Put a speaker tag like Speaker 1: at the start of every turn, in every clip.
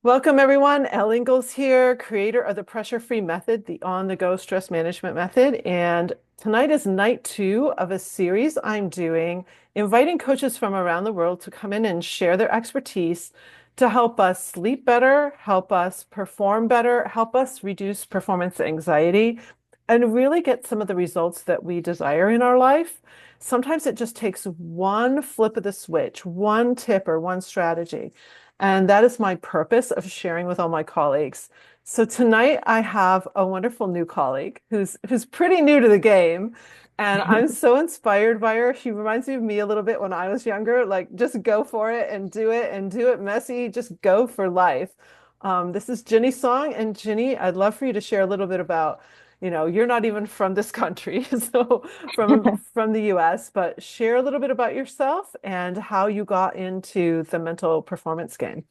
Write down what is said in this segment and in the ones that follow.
Speaker 1: Welcome, everyone. Elle Ingalls here, creator of the pressure-free method, the on-the-go stress management method. And tonight is night 2 of a series I'm doing, inviting coaches from around the world to come in and share their expertise to help us sleep better, help us perform better, help us reduce performance anxiety, and really get some of the results that we desire in our life. Sometimes it just takes one flip of the switch, one tip or one strategy. And that is my purpose of sharing with all my colleagues. So tonight I have a wonderful new colleague who's pretty new to the game. And I'm so inspired by her. She reminds me of me a little bit when I was younger, like just go for it and do it messy, just go for life. This is Jini Song. And Jini, I'd love for you to share a little bit about, you're not even from this country, so from the US, but share a little bit about yourself and how you got into the mental performance game.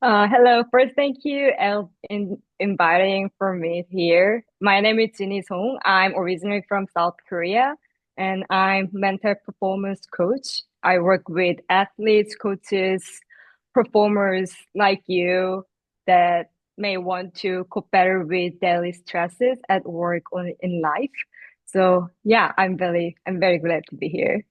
Speaker 2: Hello. First, thank you, Elle, in inviting for me here. My name is Jini Song. I'm originally from South Korea, and I'm mental performance coach. I work with athletes, coaches, performers like you that may want to cope better with daily stresses at work or in life. So yeah, I'm very glad to be here.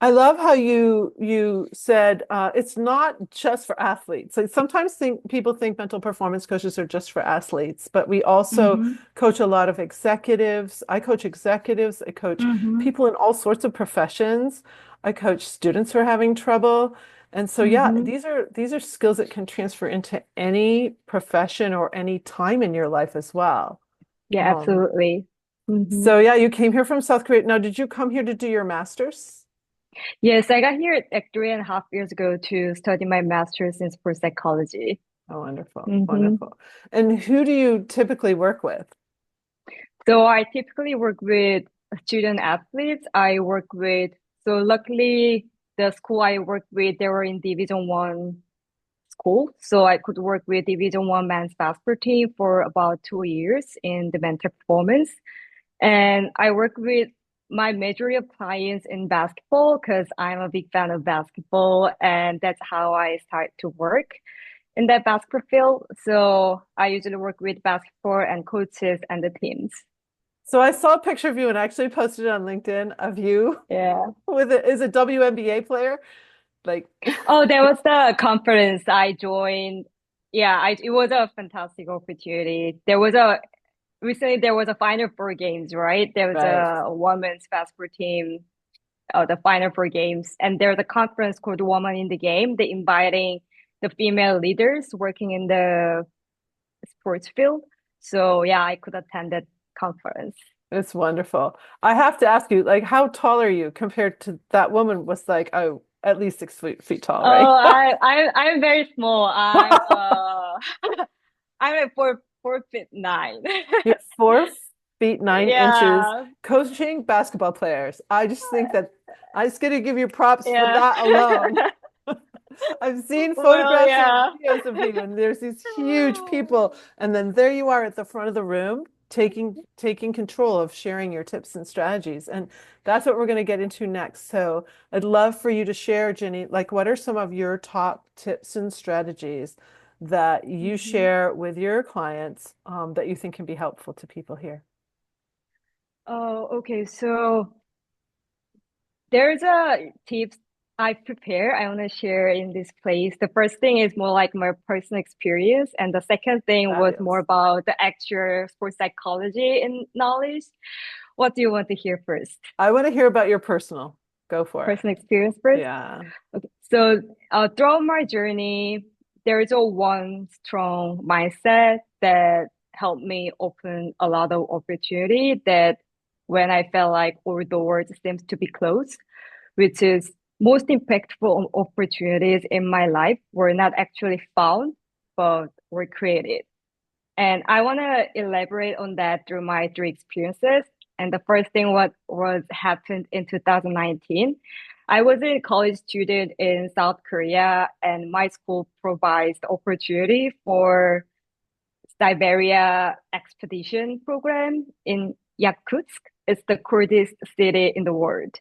Speaker 1: I love how you said it's not just for athletes. Like sometimes people think mental performance coaches are just for athletes, but we also
Speaker 2: Mm-hmm.
Speaker 1: coach a lot of executives. I coach executives. I coach
Speaker 2: Mm-hmm.
Speaker 1: people in all sorts of professions. I coach students who are having trouble. And so yeah,
Speaker 2: Mm-hmm.
Speaker 1: these are skills that can transfer into any profession or any time in your life as well.
Speaker 2: Yeah,
Speaker 1: Um,
Speaker 2: absolutely. Mm-hmm.
Speaker 1: so yeah, you came here from South Korea. Now, did you come here to do your master's?
Speaker 2: Yes, I got here like 3.5 years ago to study my master's in sports psychology.
Speaker 1: Oh, wonderful,
Speaker 2: hmm
Speaker 1: wonderful. And who do you typically work with?
Speaker 2: So I typically work with student athletes. So luckily the school I work with, they were in Division 1 school. So I could work with Division 1 men's basketball team for about 2 years in the mental performance. And I work with my majority of clients in basketball because I'm a big fan of basketball, and that's how I start to work in that basketball field. So I usually work with basketball and coaches and the teams.
Speaker 1: So I saw a picture of you and I actually posted it on LinkedIn of you
Speaker 2: Yeah.
Speaker 1: with it is a WNBA player. Like,
Speaker 2: Oh, there was the conference I joined. Yeah, it was a fantastic opportunity. Recently there was a Final Four games, right? There was
Speaker 1: right.
Speaker 2: a women's basketball team, the Final Four games, and there's a conference called Woman in the Game. They're inviting the female leaders working in the sports field. So yeah, I could attend that conference.
Speaker 1: It's wonderful. I have to ask you, like, how tall are you compared to that woman was like, oh, at least 6 feet tall, right?
Speaker 2: Oh, I'm very small. I'm at 4'9".
Speaker 1: You're 4 feet 9 inches
Speaker 2: Yeah,
Speaker 1: coaching basketball players. I just think that I just got to give you props for
Speaker 2: yeah.
Speaker 1: that alone. I've seen
Speaker 2: Well,
Speaker 1: photographs and
Speaker 2: yeah.
Speaker 1: videos of you, and there's these huge people, and then there you are at the front of the room, taking control of sharing your tips and strategies. And that's what we're going to get into next. So I'd love for you to share, Jenny, like what are some of your top tips and strategies that you
Speaker 2: Mhm.
Speaker 1: share with your clients that you think can be helpful to people here?
Speaker 2: Oh, okay. So there's a tips I prepare. I want to share in this place. The first thing is more like my personal experience, and the second thing was more
Speaker 1: Fabulous.
Speaker 2: about the actual sports psychology and knowledge. What do you want to hear first?
Speaker 1: I want to hear about your personal. Go for it.
Speaker 2: Personal experience first?
Speaker 1: Yeah.
Speaker 2: Okay. So, throughout my journey, there is a one strong mindset that helped me open a lot of opportunity that when I felt like all doors seems to be closed, which is most impactful opportunities in my life were not actually found, but were created. And I want to elaborate on that through my 3 experiences. And the first thing what was happened in 2019, I was a college student in South Korea, and my school provides the opportunity for Siberia expedition program in Yakutsk. It's the coldest city in the world.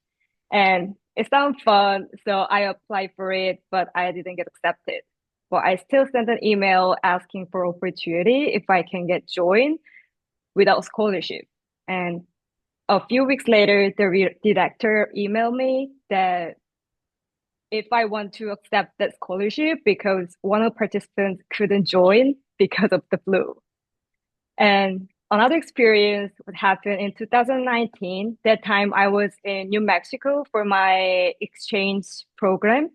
Speaker 2: And it sounds fun, so I applied for it, but I didn't get accepted. but I still sent an email asking for opportunity if I can get joined without scholarship. And a few weeks later, the director emailed me that if I want to accept that scholarship because one of the participants couldn't join because of the flu. And another experience would happen in 2019. That time I was in New Mexico for my exchange program.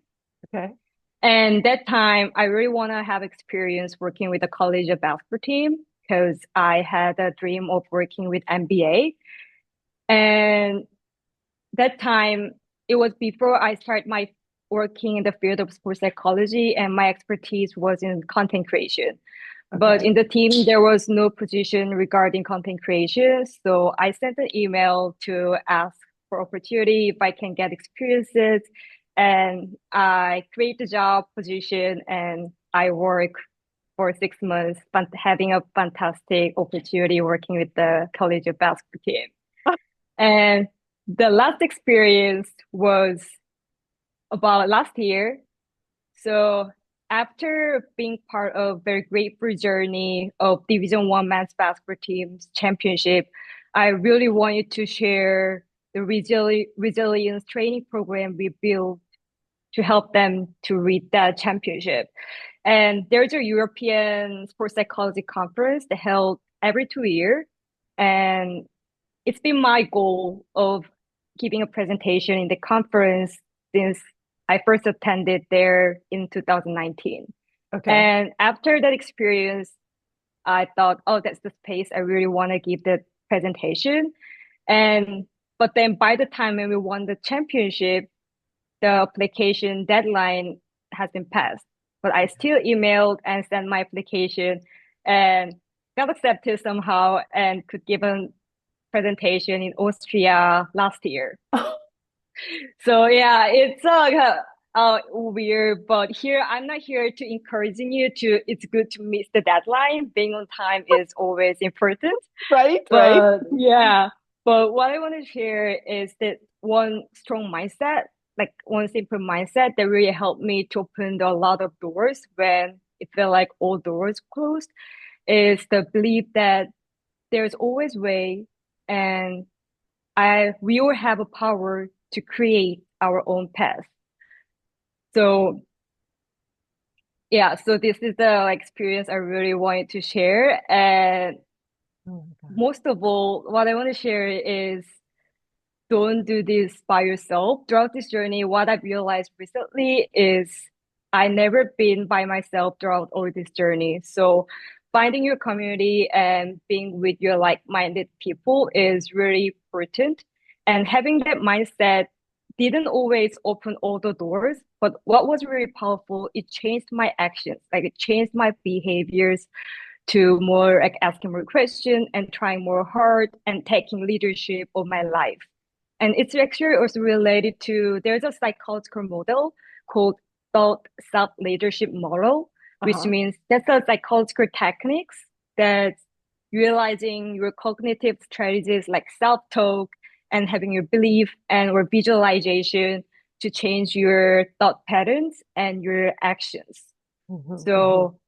Speaker 1: Okay.
Speaker 2: And that time I really want to have experience working with the college basketball team because I had a dream of working with NBA. And that time it was before I started my working in the field of sports psychology and my expertise was in content creation. But
Speaker 1: Okay.
Speaker 2: in the team, there was no position regarding content creation. So I sent an email to ask for opportunity if I can get experiences. And I create the job position and I work for 6 months, having a fantastic opportunity working with the college of basketball team. And the last experience was about last year. So after being part of very grateful journey of Division One men's basketball team's championship, I really wanted to share the resilience training program we built to help them to reach that championship. And there's a European sports psychology conference that held every 2 years. And it's been my goal of giving a presentation in the conference since I first attended there in 2019.
Speaker 1: Okay.
Speaker 2: And after that experience, I thought, oh, that's the space I really want to give the presentation. And but then by the time when we won the championship, the application deadline has been passed. But I still emailed and sent my application and got accepted somehow and could give a presentation in Austria last year. So yeah, it's weird, but here I'm not here to encouraging you to. It's good to miss the deadline. Being on time is always important.
Speaker 1: Right, right.
Speaker 2: But yeah, but what I want to share is that one strong mindset, like one simple mindset that really helped me to open a lot of doors when it felt like all doors closed, is the belief that there's always way and we all have a power to create our own path. So yeah, so this is the like, experience I really wanted to share. And
Speaker 1: Oh my God.
Speaker 2: most of all, what I want to share is don't do this by yourself. Throughout this journey, what I've realized recently is I never been by myself throughout all this journey. So finding your community and being with your like-minded people is really important. And having that mindset didn't always open all the doors, but what was really powerful, it changed my actions. Like it changed my behaviors to more like asking more questions and trying more hard and taking leadership of my life. And it's actually also related to there's a psychological model called thought self leadership model, which
Speaker 1: Uh-huh.
Speaker 2: means that's a psychological techniques that realizing your cognitive strategies like self-talk and having your belief and or visualization to change your thought patterns and your actions.
Speaker 1: Mhm, mhm.
Speaker 2: So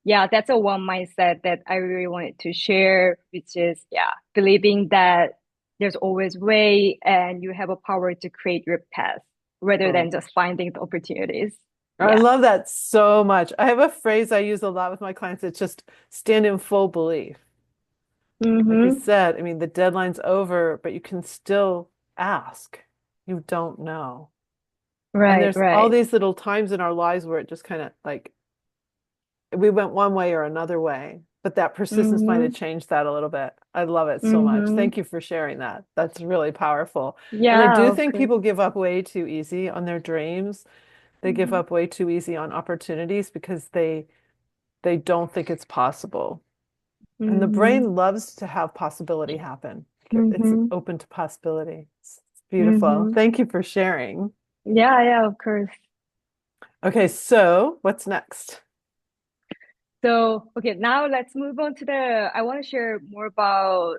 Speaker 2: yeah, that's a one mindset that I really wanted to share, which is, yeah, believing that there's always way and you have a power to create your path rather
Speaker 1: Oh my
Speaker 2: than just
Speaker 1: gosh.
Speaker 2: finding the opportunities.
Speaker 1: I
Speaker 2: Yeah.
Speaker 1: love that so much. I have a phrase I use a lot with my clients. It's just stand in full belief. Like you
Speaker 2: Mm-hmm.
Speaker 1: said, I mean, the deadline's over, but you can still ask. You don't know. And
Speaker 2: Right,
Speaker 1: there's all
Speaker 2: right.
Speaker 1: these little times in our lives where it just kind of like we went one way or another way, but that persistence might have
Speaker 2: Mm-hmm.
Speaker 1: changed that a little bit. I love it so much.
Speaker 2: Mm-hmm.
Speaker 1: Thank you for sharing that. That's really powerful. And I
Speaker 2: Yeah,
Speaker 1: do
Speaker 2: of
Speaker 1: think
Speaker 2: course.
Speaker 1: people give up way too easy on their dreams. They give
Speaker 2: Mm-hmm.
Speaker 1: up way too easy on opportunities because they don't think it's possible. And the
Speaker 2: Mm-hmm.
Speaker 1: brain loves to have possibility happen. It's
Speaker 2: Mm-hmm.
Speaker 1: open to possibility. It's beautiful.
Speaker 2: Mm-hmm.
Speaker 1: Thank you for sharing.
Speaker 2: Yeah, yeah, of course.
Speaker 1: Okay, so what's next?
Speaker 2: So, okay, now let's move on to I want to share more about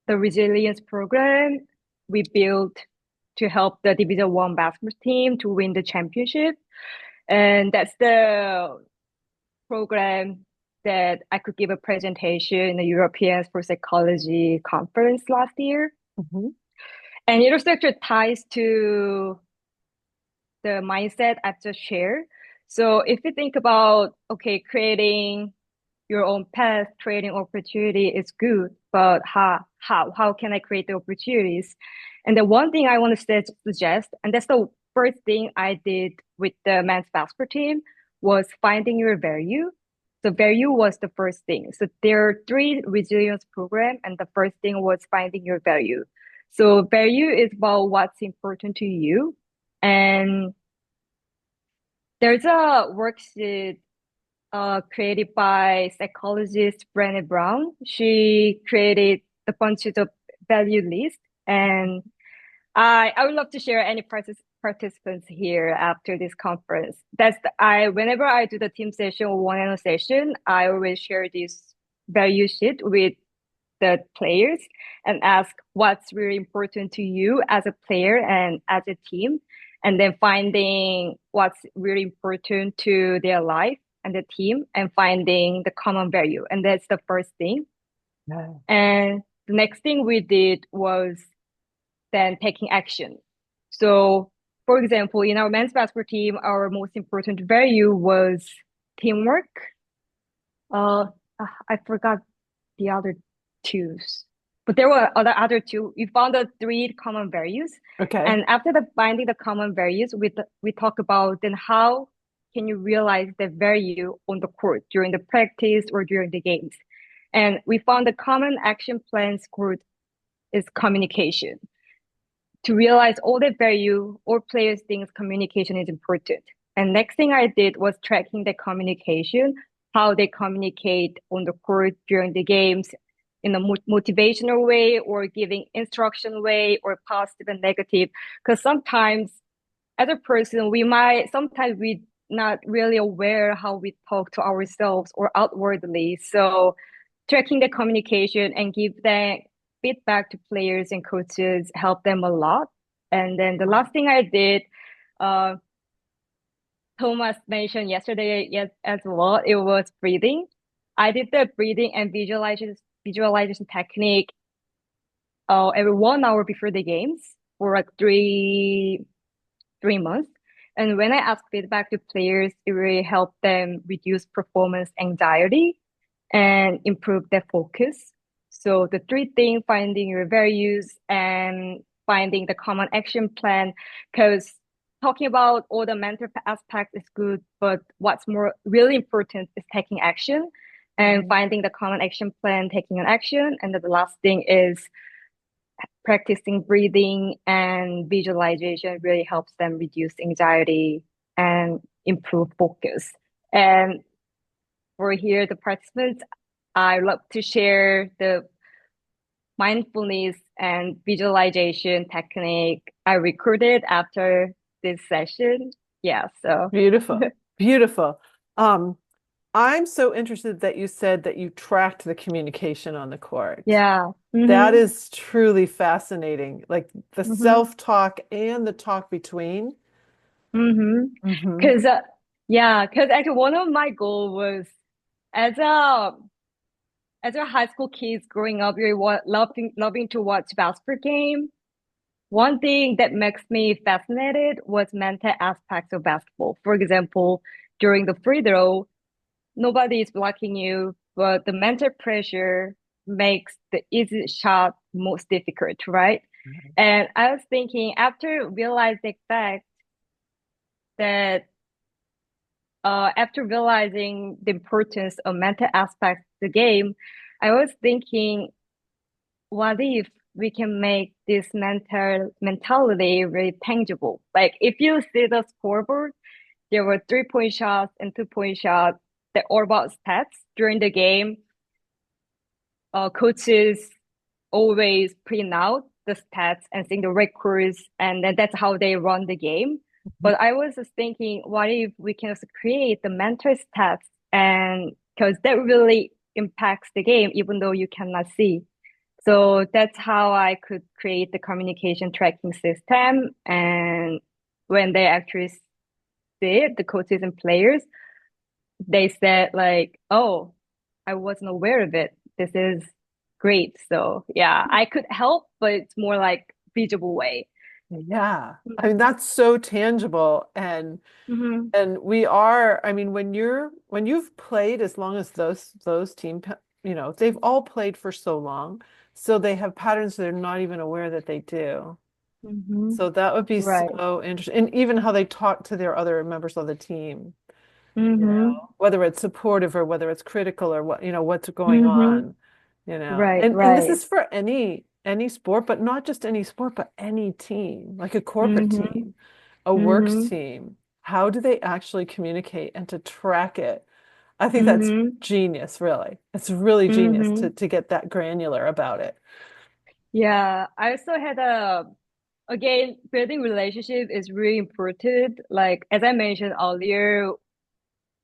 Speaker 2: the resilience program we built to help the Division One basketball team to win the championship. And that's the program that I could give a presentation in the European Sports Psychology Conference last year.
Speaker 1: Mhm.
Speaker 2: And it also actually ties to the mindset I've just shared. So if you think about, okay, creating your own path, creating opportunity is good, but how can I create the opportunities? And the one thing I want to suggest, and that's the first thing I did with the men's basketball team, was finding your value. So value was the first thing. So there are three resilience programs, and the first thing was finding your value. So value is about what's important to you. And there's a worksheet created by psychologist Brené Brown. She created a bunch of value lists, and I would love to share any participants here after this conference. Whenever I do the team session or one-on-one session, I always share this value sheet with the players and ask what's really important to you as a player and as a team, and then finding what's really important to their life and the team and finding the common value. And that's the first thing.
Speaker 1: Yeah.
Speaker 2: And the next thing we did was then taking action. So, for example, in our men's basketball team, our most important value was teamwork. Uh, I forgot the other twos. But there were other two. We found the three common values.
Speaker 1: Okay.
Speaker 2: And after the finding the common values, we talk about then how can you realize the value on the court during the practice or during the games. And we found the common action plan scored is communication. To realize all the value, all players think communication is important. And next thing I did was tracking the communication, how they communicate on the court during the games in a motivational way or giving instruction way or positive and negative. Because sometimes as a person, sometimes we not really aware how we talk to ourselves or outwardly. So tracking the communication and give them feedback to players and coaches help them a lot. And then the last thing I did, uh, Thomas mentioned yesterday, yes, as well, it was breathing. I did the breathing and visualization technique every 1 hour before the games for like three months. And when I asked feedback to players, it really helped them reduce performance anxiety and improve their focus. So the three things, finding your values and finding the common action plan, because talking about all the mental aspects is good, but what's more really important is taking action and
Speaker 1: Mhm.
Speaker 2: finding the common action plan, taking an action. And then the last thing is practicing breathing and visualization really helps them reduce anxiety and improve focus. And for here, the participants, I love to share the mindfulness and visualization technique I recorded after this session. Yeah, so
Speaker 1: Beautiful. Beautiful. Um, I'm so interested that you said that you tracked the communication on the court.
Speaker 2: yeah.
Speaker 1: That
Speaker 2: Mm-hmm.
Speaker 1: is truly fascinating. Like the
Speaker 2: Mm-hmm.
Speaker 1: self-talk and the talk between.
Speaker 2: Mm-hmm.
Speaker 1: Hmm.
Speaker 2: Cause yeah, cause actually one of my goal was as a high school kids growing up, really loving to watch basketball game. One thing that makes me fascinated was mental aspects of basketball. For example, during the free throw, nobody is blocking you, but the mental pressure makes the easy shot most difficult, right? And I was thinking after realizing the fact that after realizing the importance of mental aspects of the game, I was thinking, what if we can make this mentality really tangible? Like if you see the scoreboard, there were 3-point shots and 2-point shots that all about stats during the game. Coaches always print out the stats and seeing the records, and then that's how they run the game. But I was just thinking, what if we can also create the mental stats, and because that really impacts the game, even though you cannot see. So that's how I could create the communication tracking system. And when they actually see it, the coaches and players, they said like, "Oh, I wasn't aware of it. This is great." So yeah, I could help, but it's more like visible way.
Speaker 1: Yeah. I mean,
Speaker 2: Mm-hmm.
Speaker 1: that's so tangible.
Speaker 2: Mm-hmm.
Speaker 1: And we are, I mean, when you've played as long as those they've all played for so long, so they have patterns they're not even aware that they do.
Speaker 2: Mm-hmm.
Speaker 1: So that would be
Speaker 2: Right.
Speaker 1: so interesting. And even how they talk to their other members of the team,
Speaker 2: Mm-hmm.
Speaker 1: whether it's supportive or whether it's critical or what's going
Speaker 2: Mm-hmm.
Speaker 1: on,
Speaker 2: Right,
Speaker 1: And this
Speaker 2: right.
Speaker 1: is for any sport, but not just any sport, but any team, like a corporate
Speaker 2: Mm-hmm.
Speaker 1: team, a works
Speaker 2: Mm-hmm.
Speaker 1: team. How do they actually communicate and to track it? I think that's
Speaker 2: Mm-hmm.
Speaker 1: genius, really. It's really genius
Speaker 2: Mm-hmm.
Speaker 1: to get that granular about it.
Speaker 2: Yeah, I also had a again, building relationship is really important. Like as I mentioned earlier,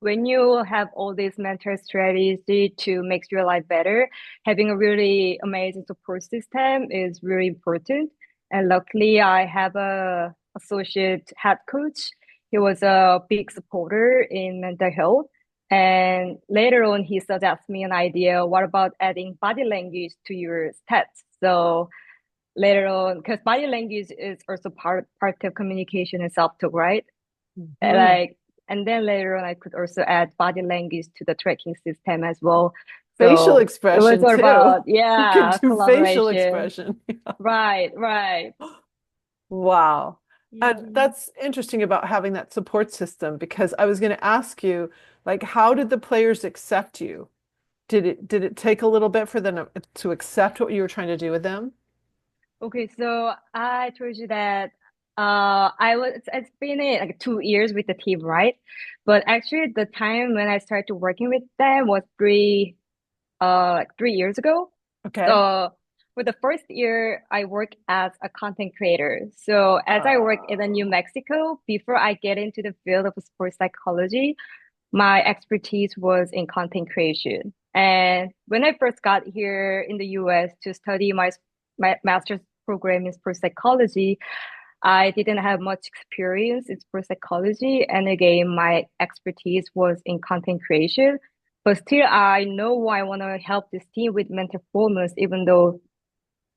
Speaker 2: when you have all these mental strategies to make your life better, having a really amazing support system is really important. And luckily, I have a associate head coach. He was a big supporter in mental health. And later on, he suggests me an idea. What about adding body language to your stats? So later on, because body language is also part of communication and self-talk, right? And
Speaker 1: Mhm.
Speaker 2: like, and then later on, I could also add body language to the tracking system as well.
Speaker 1: Facial
Speaker 2: So it was
Speaker 1: expression
Speaker 2: all
Speaker 1: too.
Speaker 2: about,
Speaker 1: You could
Speaker 2: yeah,
Speaker 1: do facial
Speaker 2: collaboration.
Speaker 1: expression.
Speaker 2: Right, right.
Speaker 1: Wow. And
Speaker 2: Hmm.
Speaker 1: that's interesting about having that support system because I was going to ask you, like, how did the players accept you? Did it take a little bit for them to accept what you were trying to do with them?
Speaker 2: Okay, so I told you that it's been like 2 years with the team, right? But actually the time when I started working with them was like 3 years ago.
Speaker 1: Okay.
Speaker 2: So for the first year, I work as a content creator. So as I work in the New
Speaker 1: Oh.
Speaker 2: Mexico, before I get into the field of sports psychology, my expertise was in content creation. And when I first got here in the US to study my master's program in sports psychology, I didn't have much experience in sports psychology. And again, my expertise was in content creation. But still, I know I want to help this team with mental performance, even though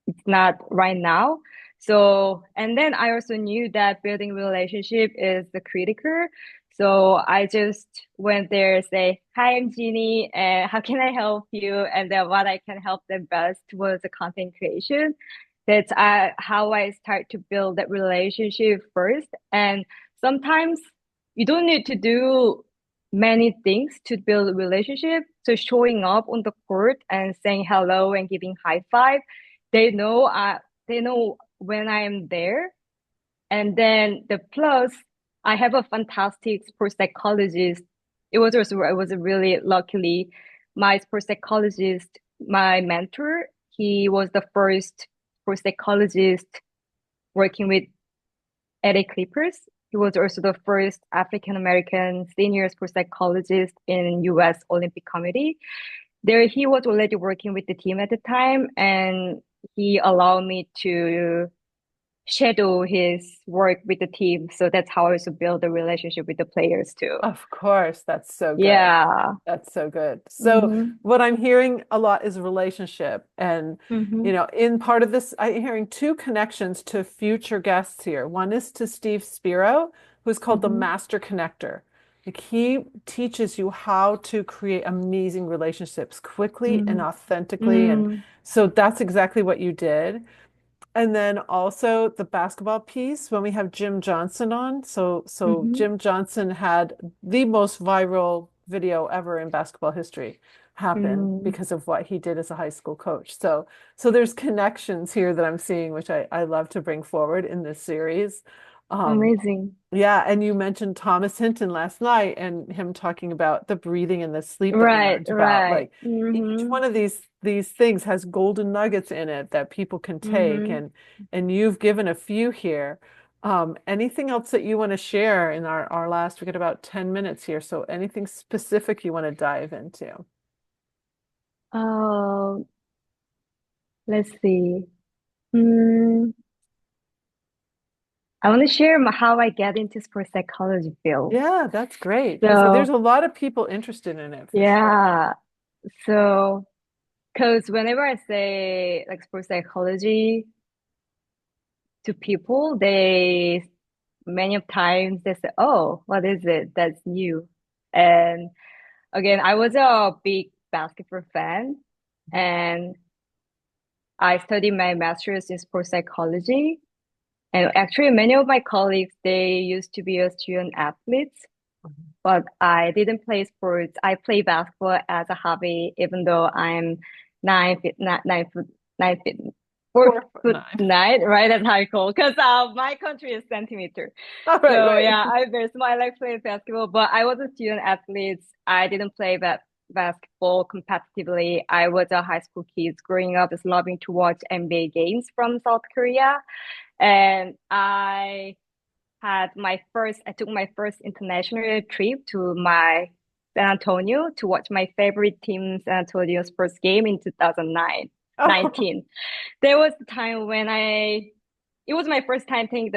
Speaker 2: it's not right now. So, and then I also knew that building relationship is the critical. So I just went there, say, "Hi, I'm Jini, and how can I help you?" And then what I can help them best was the content creation. That's how I start to build that relationship first. And sometimes you don't need to do many things to build a relationship. So showing up on the court and saying hello and giving high five, they know they know when I am there. And then the plus, I have a fantastic sports psychologist. It was a really luckily my sports psychologist, my mentor. He was the first sports psychologist working with LA Clippers. He was also the first African American senior sports psychologist in US Olympic Committee. There, he was already working with the team at the time, and he allowed me to shadow his work with the team. So that's how I also build a relationship with the players too.
Speaker 1: Of course, that's so good.
Speaker 2: Yeah.
Speaker 1: That's so good. So
Speaker 2: Mm-hmm.
Speaker 1: what I'm hearing a lot is relationship. And,
Speaker 2: Mm-hmm.
Speaker 1: in part of this, I'm hearing two connections to future guests here. One is to Steve Spiro, who's called the
Speaker 2: Mm-hmm.
Speaker 1: Master Connector. Like he teaches you how to create amazing relationships quickly and authentically. And
Speaker 2: Mm-hmm.
Speaker 1: so that's exactly what you did. And then also the basketball piece when we have Jim Johnson on. So
Speaker 2: Mm-hmm.
Speaker 1: Jim Johnson had the most viral video ever in basketball history happen
Speaker 2: Mm-hmm.
Speaker 1: because of what he did as a high school coach. So there's connections here that I'm seeing, which I love to bring forward in this series. Um,
Speaker 2: Amazing.
Speaker 1: yeah, and you mentioned Thomas Hinton last night and him talking about the breathing and the sleep that we
Speaker 2: Right,
Speaker 1: learned about.
Speaker 2: right.
Speaker 1: Like each
Speaker 2: Mm-hmm.
Speaker 1: one of these things has golden nuggets in it that people can take,
Speaker 2: Mm-hmm.
Speaker 1: and you've given a few here. Anything else that you want to share in our last, we got about 10 minutes here. So anything specific you want to dive into?
Speaker 2: Oh, let's see. Mm, I want to share how I get into sports psychology field.
Speaker 1: Yeah, that's great because there's
Speaker 2: So
Speaker 1: a lot of people interested in it for sure.
Speaker 2: yeah, so because whenever I say like sports psychology to people, they many of times they say, "Oh, what is it? That's new." And again, I was a big basketball fan, and I studied my master's in sports psychology. And actually, many of my colleagues, they used to be a student athletes, but I didn't play sports. I play basketball as a hobby, even though I'm 9 feet, not 9 foot, 9 feet, four
Speaker 1: 4 foot
Speaker 2: foot
Speaker 1: 9.
Speaker 2: nine, right? That's how I call, because my country is centimeter.
Speaker 1: All right,
Speaker 2: So
Speaker 1: right.
Speaker 2: yeah, I'm very small. I like playing basketball, but I was a student athlete. I didn't play basketball competitively. I was a high school kid growing up, just loving to watch NBA games from South Korea. And I took my first international trip to my San Antonio to watch my favorite team San Antonio's first game in 2009,
Speaker 1: Oh,
Speaker 2: 19. There was a time when it was my first time taking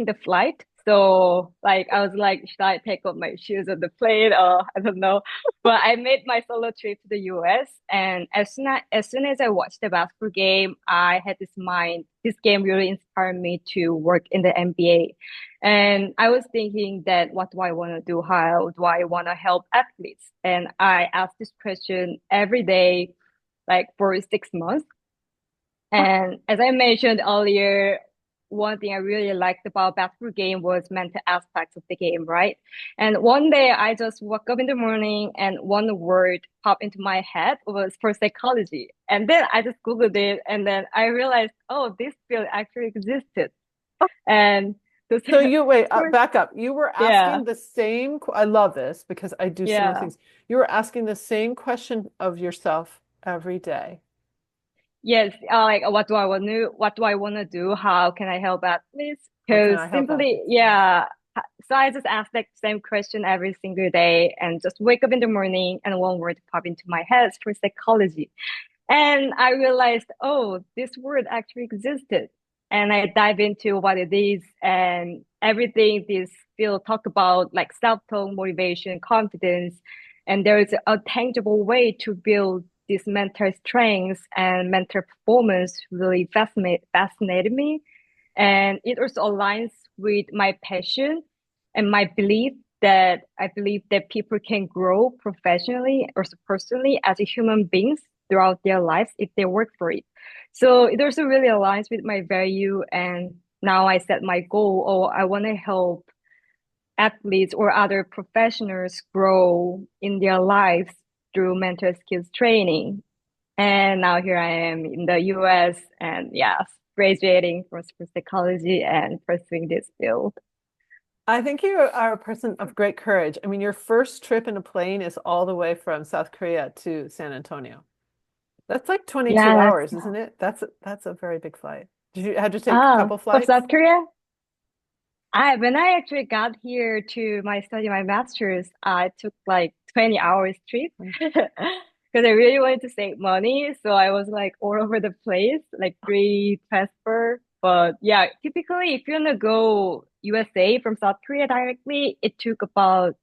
Speaker 2: the flight. So like I was like, should I take off my shoes on the plane or I don't know. But I made my solo trip to the US, and as soon as I watched the basketball game, I had this mind. This game really inspired me to work in the NBA. And I was thinking that what do I want to do? How do I want to help athletes? And I asked this question every day, like for 6 months. And as I mentioned earlier, one thing I really liked about basketball game was mental aspects of the game, right? And one day I just woke up in the morning and one word popped into my head was for psychology. And then I just Googled it and then I realized, oh, this field actually existed. And the
Speaker 1: so you wait,
Speaker 2: first,
Speaker 1: back up. You were
Speaker 2: yeah,
Speaker 1: asking the same, I love this because I do similar
Speaker 2: yeah.
Speaker 1: things. You were asking the same question of yourself every day.
Speaker 2: Yes, like what do I want to do? How can I help athletes?
Speaker 1: How can
Speaker 2: Because
Speaker 1: I help
Speaker 2: simply,
Speaker 1: athletes? Yeah.
Speaker 2: yeah. So I just ask that same question every single day and just wake up in the morning and one word pop into my head for psychology. And I realized, oh, this word actually existed. And I dive into what it is and everything this field talk about, like self-talk, motivation, confidence. And there is a tangible way to build this mental strengths and mental performance really fascinated me. And it also aligns with my passion and my belief that I believe that people can grow professionally or personally as a human beings throughout their lives if they work for it. So it also really aligns with my value. And now I set my goal, or I want to help athletes or other professionals grow in their lives through mental skills training. And now here I am in the US and yes, graduating from sports psychology and pursuing this field.
Speaker 1: I think you are a person of great courage. I mean, your first trip in a plane is all the way from South Korea to San Antonio. That's like 22
Speaker 2: Yeah, that's
Speaker 1: hours, isn't it? That's a very big flight. Had to take a
Speaker 2: ah
Speaker 1: couple
Speaker 2: from
Speaker 1: flights?
Speaker 2: South Korea. I when I actually got here to my master's, I took like 20 hours trip because I really wanted to save money. So I was like all over the place, like three transfer. But yeah, typically if you wanna go USA from South Korea directly, it took about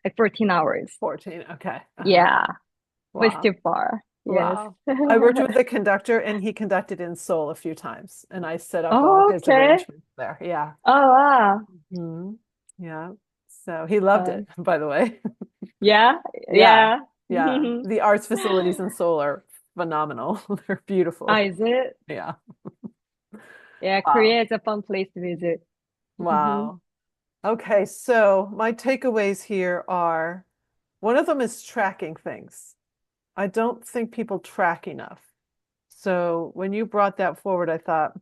Speaker 2: like 14 hours.
Speaker 1: 14. Okay. Uh-huh.
Speaker 2: Yeah, but it's
Speaker 1: Wow.
Speaker 2: too far. Yes.
Speaker 1: Wow. I worked with a conductor and he conducted in Seoul a few times and I set up all his
Speaker 2: Okay.
Speaker 1: arrangements there. Yeah.
Speaker 2: Oh wow.
Speaker 1: Mhm. Yeah. So he loved
Speaker 2: Uh,
Speaker 1: it, by the way.
Speaker 2: yeah,
Speaker 1: Yeah.
Speaker 2: yeah.
Speaker 1: Yeah. The arts facilities in Seoul are phenomenal. They're
Speaker 2: Ah,
Speaker 1: beautiful.
Speaker 2: is it?
Speaker 1: Yeah.
Speaker 2: Yeah,
Speaker 1: Wow.
Speaker 2: Korea is a fun place to visit. Hmm.
Speaker 1: Wow. Okay, so my takeaways here are one of them is tracking things. I don't think people track enough. So when you brought that forward, I thought,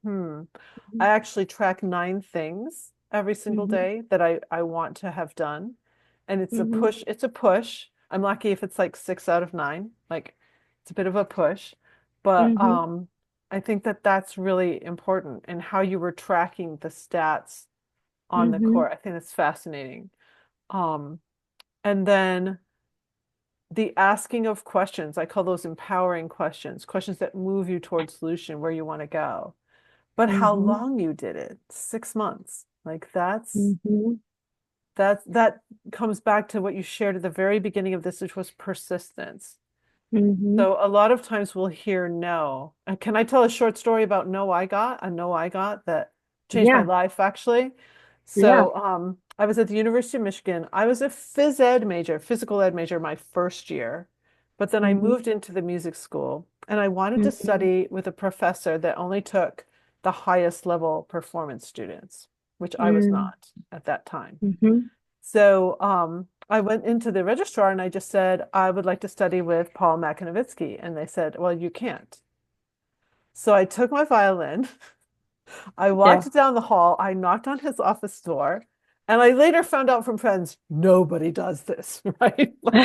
Speaker 1: I actually track 9 things every single
Speaker 2: Hmm.
Speaker 1: day that I want to have done. And
Speaker 2: Hmm.
Speaker 1: it's a push. I'm lucky if it's like 6 out of 9. Like it's a bit of a push. But
Speaker 2: Hmm.
Speaker 1: I think that that's really important and how you were tracking the stats on the
Speaker 2: Hmm.
Speaker 1: court. I think that's fascinating. Um, and then the asking of questions, I call those empowering questions, questions that move you towards solution where you want to go. but how
Speaker 2: Mm-hmm.
Speaker 1: long you did it, 6 months. Like
Speaker 2: Mm-hmm.
Speaker 1: that comes back to what you shared at the very beginning of this, which was persistence.
Speaker 2: Mm-hmm.
Speaker 1: So a lot of times we'll hear no. And can I tell a short story about a no I got that changed my
Speaker 2: Yeah.
Speaker 1: life actually?
Speaker 2: Yeah.
Speaker 1: So I was at the University of Michigan. I was a physical ed major my first year. But then I
Speaker 2: Mm-hmm.
Speaker 1: moved into the music school and I wanted to
Speaker 2: Mm-hmm.
Speaker 1: study with a professor that only took the highest level performance students, which I was not at that time.
Speaker 2: Mm-hmm.
Speaker 1: So I went into the registrar and I just said, I would like to study with Paul Makonovitsky. And they said, well, you can't. So I took my violin, I
Speaker 2: Yeah.
Speaker 1: walked down the hall, I knocked on his office door, and I later found out from friends, nobody does this, right? Like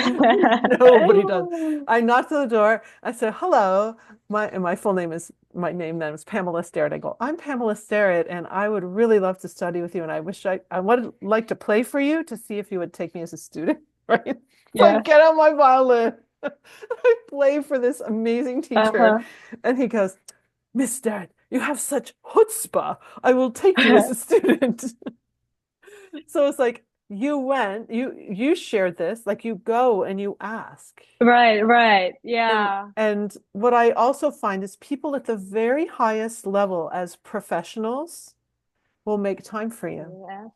Speaker 1: nobody does. I knocked on the door, I said, hello. My full name is my name then was Pamela Starrett. I go, I'm Pamela Starrett, and I would really love to study with you. And I wish I would like to play for you to see if you would take me as a student, right? So I
Speaker 2: Yeah.
Speaker 1: get out my violin. I play for this amazing teacher.
Speaker 2: Uh-huh.
Speaker 1: And he goes, Miss Starrett, you have such chutzpah. I will take you as a student. So it's like you shared this, like you go and you ask.
Speaker 2: Right, right.
Speaker 1: And
Speaker 2: Yeah.
Speaker 1: and what I also find is people at the very highest level as professionals will make time for you.
Speaker 2: Yes.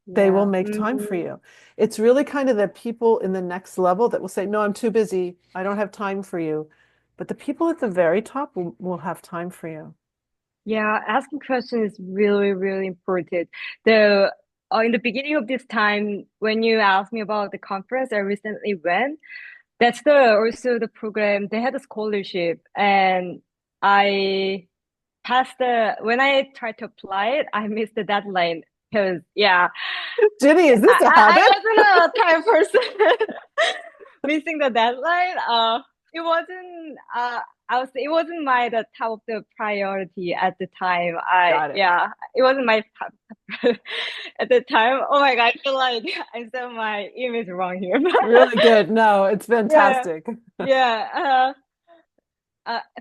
Speaker 1: They will
Speaker 2: Yeah.
Speaker 1: make time for
Speaker 2: Mm-hmm.
Speaker 1: you. It's really kind of the people in the next level that will say, no, I'm too busy. I don't have time for you. But the people at the very top will have time for you.
Speaker 2: Yeah, asking questions is really, really important. The In the beginning of this time, when you asked me about the conference I recently went, that's the also the program. They had a scholarship, and I passed the when I tried to apply it, I missed the deadline because yeah,
Speaker 1: Ginny, is this a
Speaker 2: I
Speaker 1: habit?
Speaker 2: wasn't a time person. Missing the deadline. It wasn't. It wasn't my the top of the priority at the time.
Speaker 1: Got it.
Speaker 2: It wasn't my top at the time. Oh my God, I feel like I said my image wrong here.
Speaker 1: Really good. No, it's
Speaker 2: Yeah,
Speaker 1: fantastic.
Speaker 2: yeah.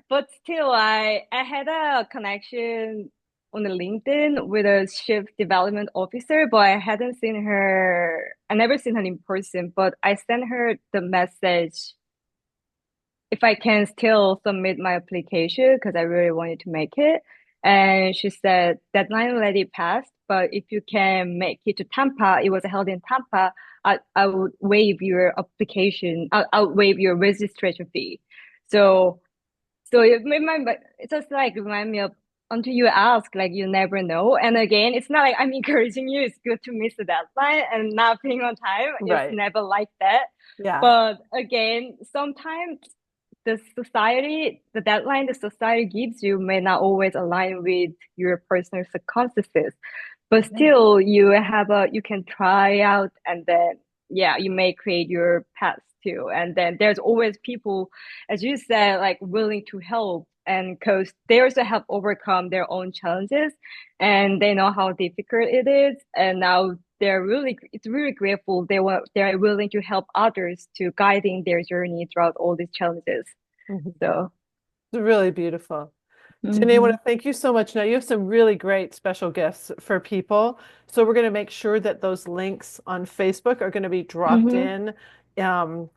Speaker 2: But still, I had a connection on the LinkedIn with a chief development officer, but I hadn't seen her. I never seen her in person, but I sent her the message if I can still submit my application because I really wanted to make it. And she said deadline already passed, but if you can make it to Tampa, it was held in Tampa. I would waive your application. I'll waive your registration fee. So so it made my it's just like remind me of until you ask, like you never know. And again, it's not like I'm encouraging you. It's good to miss the deadline and not being on time. It's
Speaker 1: Right.
Speaker 2: never like that.
Speaker 1: Yeah.
Speaker 2: But again, sometimes the deadline the society gives you may not always align with your personal circumstances. But
Speaker 1: Mhm.
Speaker 2: still, you can try out and then, yeah, you may create your path too. And then there's always people, as you said, like willing to help and because they also have overcome their own challenges and they know how difficult it is. And now it's really grateful. They're willing to help others to guiding their journey throughout all these challenges.
Speaker 1: Mhm.
Speaker 2: So,
Speaker 1: It's really beautiful. Janae, I want
Speaker 2: hmm
Speaker 1: to thank you so much. Now, you have some really great special gifts for people. So we're going to make sure that those links on Facebook are going to be dropped
Speaker 2: hmm
Speaker 1: in.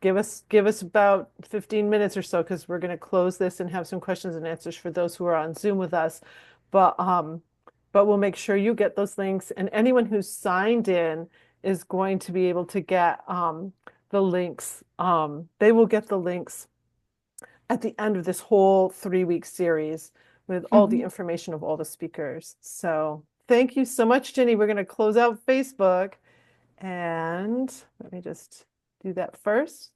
Speaker 1: Give us about 15 minutes or so because we're going to close this and have some questions and answers for those who are on Zoom with us. But but we'll make sure you get those links, and anyone who's signed in is going to be able to get the links. They will get the links at the end of this whole 3 week series with all the
Speaker 2: hmm
Speaker 1: information of all the speakers. So thank you so much, Jenny. We're going to close out Facebook and let me just do that first.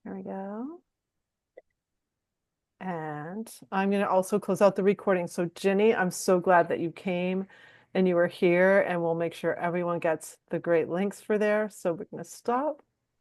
Speaker 1: There we go. And I'm going to also close out the recording. So Jenny, I'm so glad that you came and you were here, and we'll make sure everyone gets the great links for there. So we're going to stop.